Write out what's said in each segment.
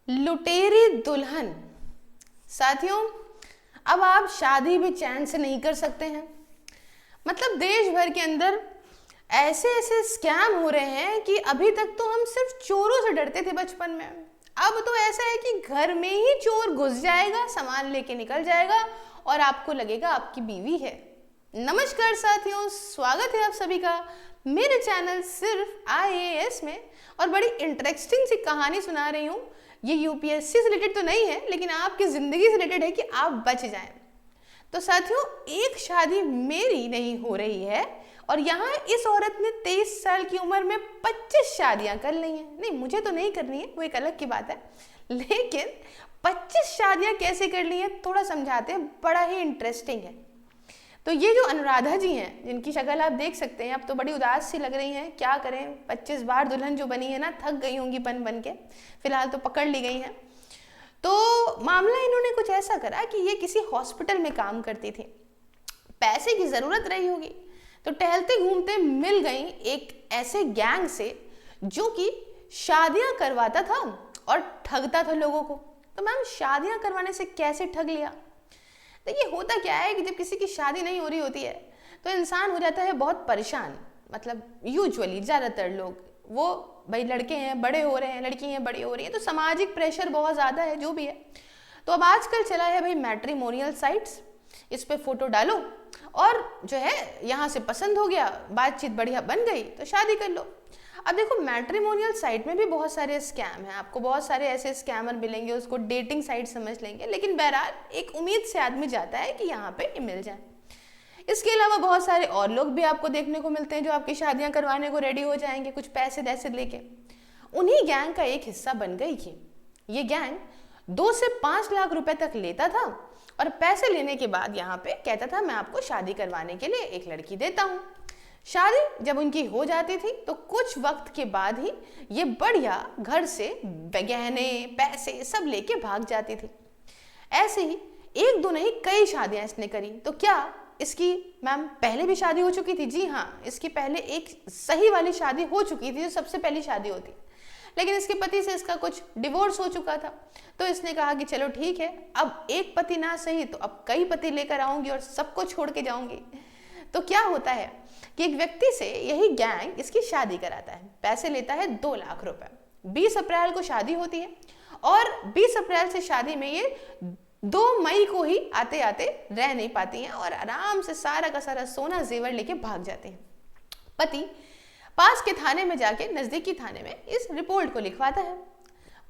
लुटेरी दुल्हन। साथियों, अब आप शादी भी चैन से नहीं कर सकते हैं। मतलब देश भर के अंदर ऐसे ऐसे स्कैम हो रहे हैं कि अभी तक तो हम सिर्फ चोरों से डरते थे बचपन में। अब तो ऐसा है कि घर में ही चोर घुस जाएगा, सामान लेके निकल जाएगा और आपको लगेगा आपकी बीवी है। नमस्कार साथियों, स्वागत है आप सभी का मेरे चैनल सिर्फ IAS में। और बड़ी इंटरेस्टिंग सी कहानी सुना रही हूँ। ये UPSC से रिलेटेड तो नहीं है, लेकिन आपकी ज़िंदगी से रिलेटेड है कि आप बच जाएं। तो साथियों, एक शादी मेरी नहीं हो रही है और यहाँ इस औरत ने 23 साल की उम्र में 25 शादियाँ कर ली हैं। नहीं, मुझे तो नहीं करनी है, वो एक अलग की बात है, लेकिन 25 शादियाँ कैसे कर ली हैं थोड़ा समझाते हैं, बड़ा ही इंटरेस्टिंग है। तो ये जो अनुराधा जी हैं, जिनकी शक्ल आप देख सकते हैं, अब तो बड़ी उदास सी लग रही हैं। क्या करें, 25 बार दुल्हन जो बनी है ना, थक गई होंगी बन बन के। फिलहाल तो पकड़ ली गई हैं। तो मामला इन्होंने कुछ ऐसा करा कि ये किसी हॉस्पिटल में काम करती थी, पैसे की ज़रूरत रही होगी, तो टहलते घूमते मिल गई एक ऐसे गैंग से जो कि शादियाँ करवाता था और ठगता था लोगों को। तो मैम, शादियाँ करवाने से कैसे ठग लिया? देखिए, होता क्या है कि जब किसी की शादी नहीं हो रही होती है तो इंसान हो जाता है बहुत परेशान। मतलब यूजुअली ज़्यादातर लोग वो, भाई लड़के हैं बड़े हो रहे हैं, लड़की हैं बड़ी हो रही है, तो सामाजिक प्रेशर बहुत ज़्यादा है, जो भी है। तो अब आजकल चला है भाई मैट्रिमोनियल साइट्स, इस पे फोटो डालो और जो है यहाँ से पसंद हो गया, बातचीत बढ़िया बन गई तो शादी कर लो। अब देखो, मैट्रिमोनियल साइट में भी बहुत सारे स्कैम हैं, आपको बहुत सारे ऐसे स्कैमर मिलेंगे, उसको डेटिंग साइट समझ लेंगे, लेकिन बहरहाल एक उम्मीद से आदमी जाता है कि यहाँ पे मिल जाए। इसके अलावा बहुत सारे और लोग भी आपको देखने को मिलते हैं जो आपकी शादियां करवाने को रेडी हो जाएंगे कुछ पैसे दैसे लेके। उन्हीं गैंग का एक हिस्सा बन गई थी ये गैंग। 2 से 5 लाख रुपए तक लेता था और पैसे लेने के बाद यहाँ पे कहता था मैं आपको शादी करवाने के लिए एक लड़की देता हूँ। शादी जब उनकी हो जाती थी तो कुछ वक्त के बाद ही ये बढ़िया घर से गहने पैसे सब लेके भाग जाती थी। ऐसे ही एक दो नहीं, कई शादियां इसने करी। तो क्या इसकी मैम पहले भी शादी हो चुकी थी? जी हाँ, इसकी पहले एक सही वाली शादी हो चुकी थी, जो सबसे पहली शादी होती, लेकिन इसके पति से इसका कुछ डिवोर्स हो चुका था। तो इसने कहा कि चलो ठीक है, अब एक पति ना सही तो अब कई पति लेकर आऊंगी और सबको छोड़ के जाऊंगी। तो क्या होता है कि एक व्यक्ति से यही गैंग इसकी शादी कराता है, पैसे लेता है 2 लाख रुपए। 20 अप्रैल को शादी होती है और 20 अप्रैल से शादी में ये 2 मई को ही आते आते रह नहीं पाती हैं और आराम से सारा का सारा सोना जेवर लेके भाग जाते हैं। पति पास के थाने में जाके, नजदीकी थाने में, इस रिपोर्ट को लिखवाता है।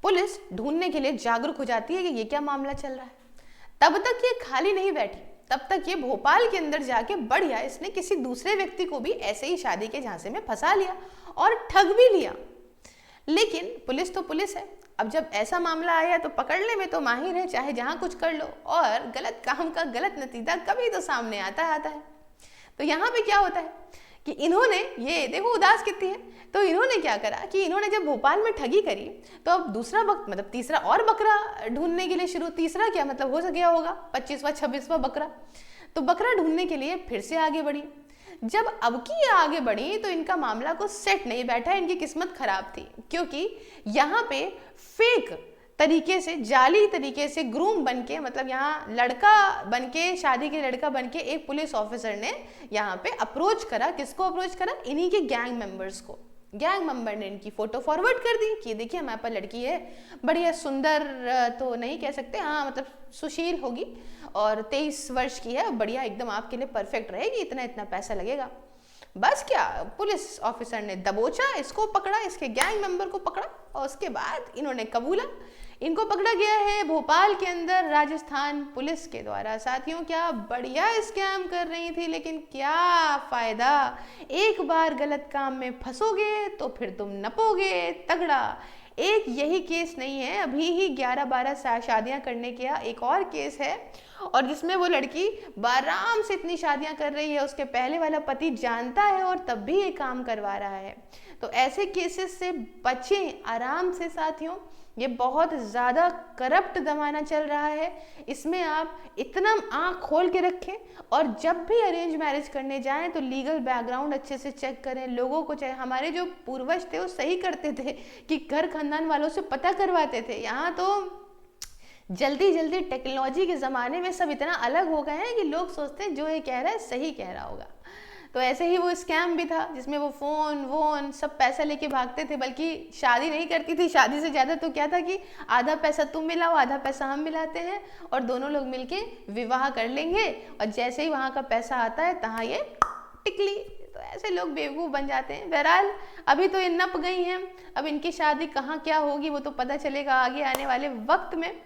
पुलिस ढूंढने के लिए जागरूक हो जाती है कि ये क्या मामला चल रहा है। तब तक ये खाली नहीं बैठी, तब तक ये भोपाल के अंदर जाके बढ़िया इसने किसी दूसरे व्यक्ति को भी ऐसे ही शादी के झांसे में फंसा लिया और ठग भी लिया। लेकिन पुलिस तो पुलिस है, अब जब ऐसा मामला आया तो पकड़ने में तो माहिर है, चाहे जहां कुछ कर लो, और गलत काम का गलत नतीजा कभी तो सामने आता है। तो यहाँ पे क्या होता है कि इन्होंने, ये देखो उदास कितनी है, तो इन्होंने क्या करा कि इन्होंने जब भोपाल में ठगी करी तो अब दूसरा वक्त, मतलब तीसरा और बकरा ढूंढने के लिए शुरू, तीसरा क्या मतलब हो गया होगा 25वां 26वां बकरा। तो बकरा ढूंढने के लिए फिर से आगे बढ़ी। जब अब की आगे बढ़ी तो इनका मामला को सेट नहीं बैठा, इनकी किस्मत खराब थी, क्योंकि यहाँ पे फेक तरीके से, जाली तरीके से ग्रूम बनके, मतलब यहाँ लड़का बनके, शादी के लड़का बनके एक पुलिस ऑफिसर ने यहाँ पे अप्रोच करा। किसको अप्रोच करा? इन्हीं के गैंग मेंबर्स को। गैंग मेंबर ने इनकी फोटो फॉरवर्ड कर दी कि देखिए हमारे पास लड़की है, बढ़िया सुंदर तो नहीं कह सकते, हाँ मतलब सुशील होगी और 23 वर्ष की है, बढ़िया एकदम आपके लिए परफेक्ट रहेगी, इतना इतना पैसा लगेगा। बस क्या, पुलिस ऑफिसर ने दबोचा, इसको पकड़ा, इसके गैंग मेंबर को पकड़ा और उसके बाद इन्होंने कबूला। इनको पकड़ा गया है भोपाल के अंदर राजस्थान पुलिस के द्वारा। साथियों, क्या बढ़िया स्कैम कर रही थी, लेकिन क्या फायदा, एक बार गलत काम में फंसोगे तो फिर तुम नपोगे तगड़ा। एक यही केस नहीं है, अभी ही 11-12 शादियां करने का एक और केस है, और जिसमें वो लड़की आराम से इतनी शादियां कर रही है, उसके पहले वाला पति जानता है और तब भी ये काम करवा रहा है। तो ऐसे केसेस से बचें आराम से साथियों। ये बहुत ज़्यादा करप्ट ज़माना चल रहा है, इसमें आप इतना आँख खोल के रखें और जब भी अरेंज मैरिज करने जाएं तो लीगल बैकग्राउंड अच्छे से चेक करें। लोगों को चाहे, हमारे जो पूर्वज थे वो सही करते थे कि घर खानदान वालों से पता करवाते थे। यहाँ तो जल्दी जल्दी टेक्नोलॉजी के ज़माने में सब इतना अलग हो गए हैं कि लोग सोचते हैं जो ये कह रहा है सही कह रहा होगा। तो ऐसे ही वो स्कैम भी था जिसमें वो फ़ोन वोन सब पैसा लेके भागते थे, बल्कि शादी नहीं करती थी। शादी से ज़्यादा तो क्या था कि आधा पैसा तुम मिलाओ आधा पैसा हम मिलाते हैं और दोनों लोग मिलके विवाह कर लेंगे, और जैसे ही वहाँ का पैसा आता है तहाँ ये टिकली। तो ऐसे लोग बेवकूफ़ बन जाते हैं। बहरहाल अभी तो ये नप गई हैं, अब इनकी शादी कहाँ क्या होगी वो तो पता चलेगा आगे आने वाले वक्त में।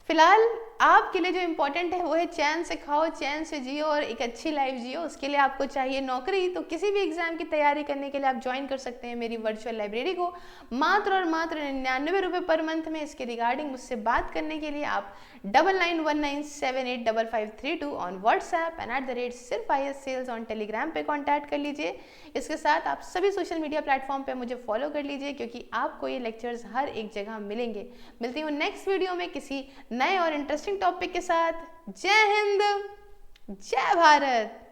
फिलहाल आपके लिए जो इम्पोर्टेंट है वो है चैन से खाओ, चैन से जियो और एक अच्छी लाइफ जियो। उसके लिए आपको चाहिए नौकरी, तो किसी भी एग्जाम की तैयारी करने के लिए आप ज्वाइन कर सकते हैं मेरी वर्चुअल लाइब्रेरी को मात्र और मात्र 99 रुपये पर मंथ में। इसके रिगार्डिंग मुझसे बात करने के लिए आप 9919785532 on WhatsApp and @SIRFISSales on Telegram पे कॉन्टैक्ट कर लीजिए। इसके साथ आप सभी सोशल मीडिया प्लेटफॉर्म पे मुझे फॉलो कर लीजिए, क्योंकि आपको ये लेक्चर्स हर एक जगह मिलेंगे। मिलती हूँ नेक्स्ट वीडियो में किसी नए और इंटरेस्टिंग टॉपिक के साथ। जय हिंद, जय भारत।